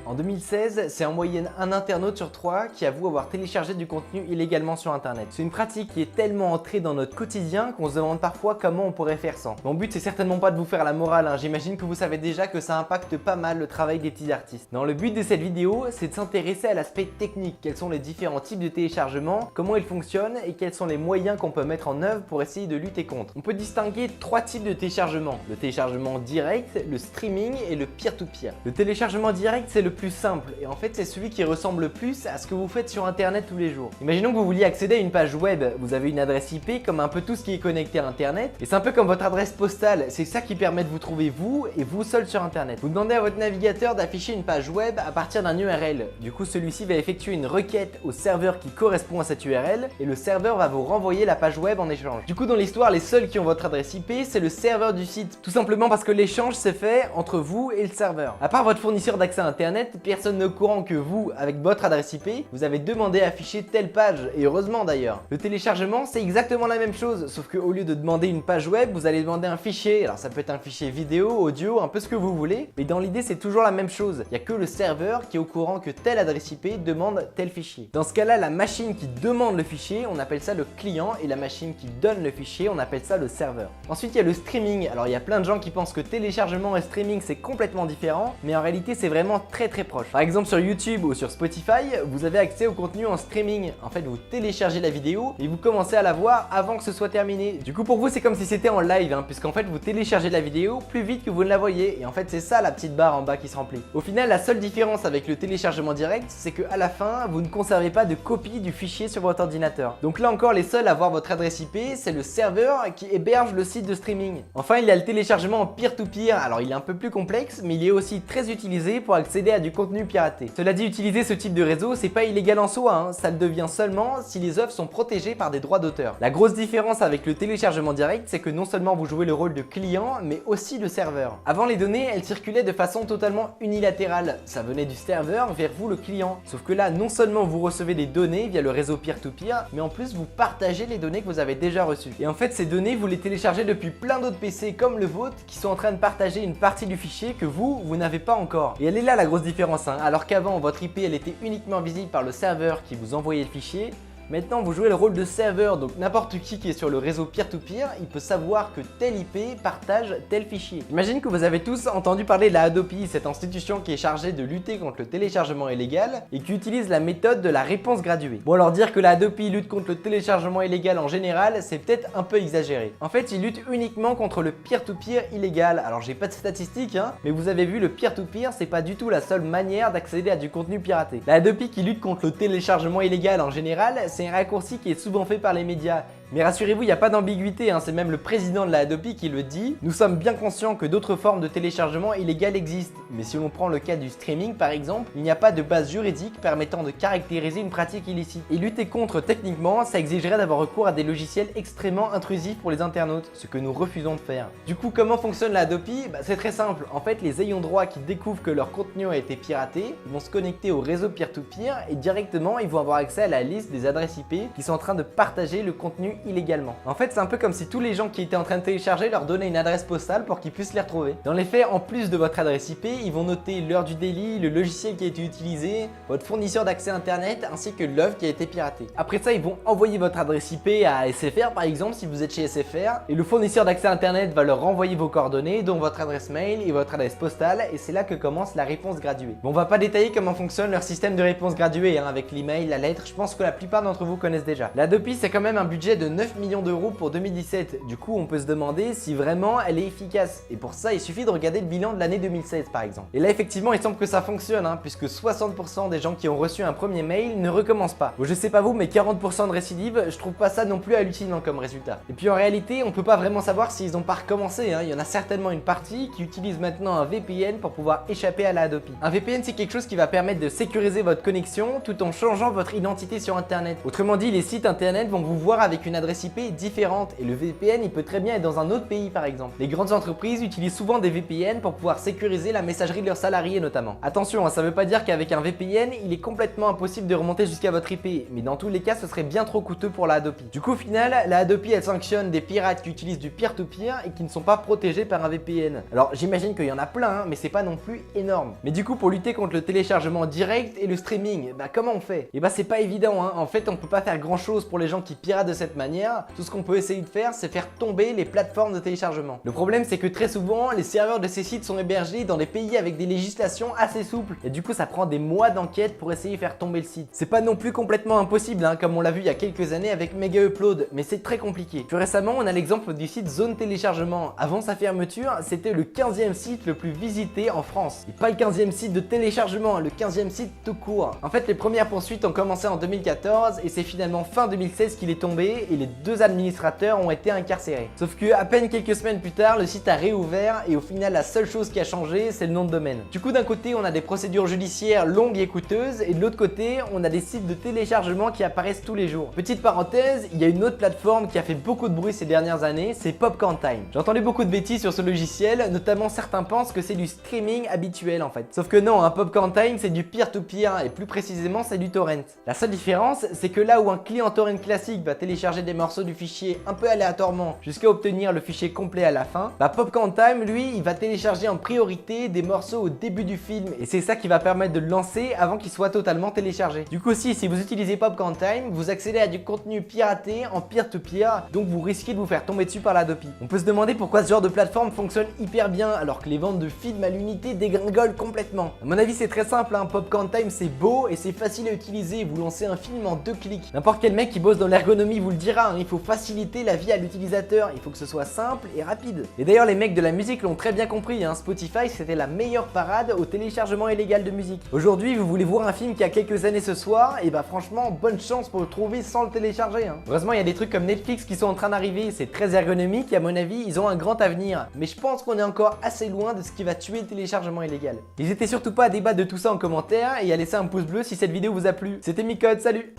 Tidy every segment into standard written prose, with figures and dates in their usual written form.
En 2016, c'est en moyenne un internaute sur 3 qui avoue avoir téléchargé du contenu illégalement sur internet. C'est une pratique qui est tellement entrée dans notre quotidien qu'on se demande parfois comment on pourrait faire sans. Mon but c'est certainement pas de vous faire la morale, j'imagine que vous savez déjà que ça impacte pas mal le travail des petits artistes. Non, le but de cette vidéo, c'est de s'intéresser à l'aspect technique. Quels sont les différents types de téléchargement, comment ils fonctionnent et quels sont les moyens qu'on peut mettre en œuvre pour essayer de lutter contre. On peut distinguer 3 types de téléchargement. Le téléchargement direct, le streaming et le peer-to-peer. Le téléchargement direct, c'est le plus simple et en fait c'est celui qui ressemble le plus à ce que vous faites sur internet tous les jours. Imaginons que vous vouliez accéder à une page web, vous avez une adresse IP comme un peu tout ce qui est connecté à internet et c'est un peu comme votre adresse postale, c'est ça qui permet de vous trouver vous et vous seul sur internet. Vous demandez à votre navigateur d'afficher une page web à partir d'un URL. Du coup celui-ci va effectuer une requête au serveur qui correspond à cette URL et le serveur va vous renvoyer la page web en échange. Du coup dans l'histoire les seuls qui ont votre adresse IP c'est le serveur du site, tout simplement parce que l'échange s'est fait entre vous et le serveur. À part votre fournisseur d'accès à internet, personne n'est au courant que vous, avec votre adresse IP, vous avez demandé à afficher telle page, et heureusement d'ailleurs. Le téléchargement, c'est exactement la même chose, sauf qu'au lieu de demander une page web, vous allez demander un fichier. Alors ça peut être un fichier vidéo, audio, un peu ce que vous voulez, mais dans l'idée c'est toujours la même chose. Il n'y a que le serveur qui est au courant que telle adresse IP demande tel fichier. Dans ce cas-là, la machine qui demande le fichier, on appelle ça le client, et la machine qui donne le fichier, on appelle ça le serveur. Ensuite, il y a le streaming. Alors il y a plein de gens qui pensent que téléchargement et streaming c'est complètement différent, mais en réalité c'est vraiment très proche. Par exemple sur YouTube ou sur Spotify, vous avez accès au contenu en streaming. En fait, vous téléchargez la vidéo et vous commencez à la voir avant que ce soit terminé. Du coup, pour vous, c'est comme si c'était en live, puisqu'en fait, vous téléchargez la vidéo plus vite que vous ne la voyez. Et en fait, c'est ça la petite barre en bas qui se remplit. Au final, la seule différence avec le téléchargement direct, c'est qu'à la fin, vous ne conservez pas de copie du fichier sur votre ordinateur. Donc là encore, les seuls à voir votre adresse IP, c'est le serveur qui héberge le site de streaming. Enfin, il y a le téléchargement en peer-to-peer. Alors, il est un peu plus complexe, mais il est aussi très utilisé pour accéder à du contenu piraté. Cela dit, utiliser ce type de réseau, c'est pas illégal en soi, ça le devient seulement si les œuvres sont protégées par des droits d'auteur. La grosse différence avec le téléchargement direct, c'est que non seulement vous jouez le rôle de client, mais aussi de serveur. Avant, les données, elles circulaient de façon totalement unilatérale. Ça venait du serveur vers vous, le client. Sauf que là, non seulement vous recevez des données via le réseau peer-to-peer, mais en plus vous partagez les données que vous avez déjà reçues. Et en fait, ces données, vous les téléchargez depuis plein d'autres PC comme le vôtre qui sont en train de partager une partie du fichier que vous n'avez pas encore. Et elle est là la grosse différence, alors qu'avant votre IP elle était uniquement visible par le serveur qui vous envoyait le fichier. Maintenant, vous jouez le rôle de serveur, donc n'importe qui est sur le réseau peer-to-peer, il peut savoir que tel IP partage tel fichier. J'imagine que vous avez tous entendu parler de la Hadopi, cette institution qui est chargée de lutter contre le téléchargement illégal et qui utilise la méthode de la réponse graduée. Bon, alors dire que la Hadopi lutte contre le téléchargement illégal en général, c'est peut-être un peu exagéré. En fait, il lutte uniquement contre le peer-to-peer illégal. Alors, j'ai pas de statistiques, mais vous avez vu, le peer-to-peer, c'est pas du tout la seule manière d'accéder à du contenu piraté. La Hadopi qui lutte contre le téléchargement illégal en général, c'est un raccourci qui est souvent fait par les médias. Mais rassurez-vous, il n'y a pas d'ambiguïté, c'est même le président de la Hadopi qui le dit. Nous sommes bien conscients que d'autres formes de téléchargement illégal existent. Mais si l'on prend le cas du streaming par exemple, il n'y a pas de base juridique permettant de caractériser une pratique illicite. Et lutter contre techniquement, ça exigerait d'avoir recours à des logiciels extrêmement intrusifs pour les internautes, ce que nous refusons de faire. Du coup, comment fonctionne la Hadopi? C'est très simple. En fait, les ayants droit qui découvrent que leur contenu a été piraté, ils vont se connecter au réseau peer-to-peer et directement ils vont avoir accès à la liste des adresses IP qui sont en train de partager le contenu illégalement. En fait, c'est un peu comme si tous les gens qui étaient en train de télécharger leur donnaient une adresse postale pour qu'ils puissent les retrouver. Dans les faits, en plus de votre adresse IP, ils vont noter l'heure du délit, le logiciel qui a été utilisé, votre fournisseur d'accès internet ainsi que l'œuvre qui a été piratée. Après ça, ils vont envoyer votre adresse IP à SFR par exemple si vous êtes chez SFR et le fournisseur d'accès internet va leur renvoyer vos coordonnées dont votre adresse mail et votre adresse postale et c'est là que commence la réponse graduée. Bon, on va pas détailler comment fonctionne leur système de réponse graduée avec l'email, la lettre, je pense que la plupart d'entre vous connaissent déjà. La Hadopi, c'est quand même un budget de 9 millions d'euros pour 2017. Du coup, on peut se demander si vraiment elle est efficace. Et pour ça, il suffit de regarder le bilan de l'année 2016 par exemple. Et là, effectivement, il semble que ça fonctionne, puisque 60% des gens qui ont reçu un premier mail ne recommencent pas. Bon, je sais pas vous, mais 40% de récidive, je trouve pas ça non plus hallucinant comme résultat. Et puis en réalité, on peut pas vraiment savoir s'ils ont pas recommencé. Il y en a certainement une partie qui utilise maintenant un VPN pour pouvoir échapper à la Hadopi. Un VPN, c'est quelque chose qui va permettre de sécuriser votre connexion tout en changeant votre identité sur internet. Autrement dit, les sites internet vont vous voir avec une une adresse IP différente et le VPN il peut très bien être dans un autre pays par exemple. Les grandes entreprises utilisent souvent des VPN pour pouvoir sécuriser la messagerie de leurs salariés notamment. Attention, ça veut pas dire qu'avec un VPN, il est complètement impossible de remonter jusqu'à votre IP, mais dans tous les cas, ce serait bien trop coûteux pour la Adopi. Du coup, au final, la Adopi elle sanctionne des pirates qui utilisent du peer-to-peer et qui ne sont pas protégés par un VPN. Alors j'imagine qu'il y en a plein, hein, mais c'est pas non plus énorme. Mais du coup, pour lutter contre le téléchargement direct et le streaming, comment on fait? Et c'est pas évident, hein. En fait, on peut pas faire grand chose pour les gens qui piratent de cette manière. Tout ce qu'on peut essayer de faire, c'est faire tomber les plateformes de téléchargement. Le problème, c'est que très souvent, les serveurs de ces sites sont hébergés dans des pays avec des législations assez souples. Et du coup, ça prend des mois d'enquête pour essayer de faire tomber le site. C'est pas non plus complètement impossible, hein, comme on l'a vu il y a quelques années avec Mega Upload, mais c'est très compliqué. Plus récemment, on a l'exemple du site Zone Téléchargement. Avant sa fermeture, c'était le 15e site le plus visité en France. Et pas le 15e site de téléchargement, le 15e site tout court. En fait, les premières poursuites ont commencé en 2014 et c'est finalement fin 2016 qu'il est tombé et les deux administrateurs ont été incarcérés. Sauf que à peine quelques semaines plus tard, le site a réouvert et au final, la seule chose qui a changé, c'est le nom de domaine. Du coup, d'un côté, on a des procédures judiciaires longues et coûteuses et de l'autre côté, on a des sites de téléchargement qui apparaissent tous les jours. Petite parenthèse, il y a une autre plateforme qui a fait beaucoup de bruit ces dernières années, c'est Popcorn Time. J'ai entendu beaucoup de bêtises sur ce logiciel, notamment certains pensent que c'est du streaming habituel en fait. Sauf que non, un Popcorn Time c'est du peer-to-peer et plus précisément c'est du torrent. La seule différence, c'est que là où un client torrent classique va télécharger des morceaux du fichier un peu aléatoirement jusqu'à obtenir le fichier complet à la fin, Popcorn Time lui, il va télécharger en priorité des morceaux au début du film et c'est ça qui va permettre de le lancer avant qu'il soit totalement téléchargé. Du coup aussi, si vous utilisez Popcorn Time, vous accédez à du contenu piraté en peer-to-peer, donc vous risquez de vous faire tomber dessus par l'Adopi. On peut se demander pourquoi ce genre de plateforme fonctionne hyper bien alors que les ventes de films à l'unité dégringolent complètement. À mon avis, c'est très simple, hein. Popcorn Time c'est beau et c'est facile à utiliser, vous lancez un film en 2 clics. N'importe quel mec qui bosse dans l'ergonomie vous le dira, hein. Il faut faciliter la vie à l'utilisateur, il faut que ce soit simple et rapide. Et d'ailleurs, les mecs de la musique l'ont très bien compris, hein. Spotify c'était la meilleure parade au téléchargement illégal de musique. Aujourd'hui, vous voulez voir un film qui a quelques années ce soir, et franchement, bonne chance pour le trouver sans le télécharger, hein. Heureusement, il y a des trucs comme Netflix qui sont en train d'arriver, c'est très ergonomique et à mon avis, ils ont un grand avenir. Mais je pense qu'on est encore assez loin de ce qui va tuer le téléchargement illégal. N'hésitez surtout pas à débattre de tout ça en commentaire et à laisser un pouce bleu si cette vidéo vous a plu. C'était Micode, salut!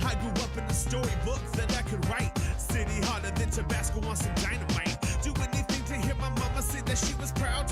She was proud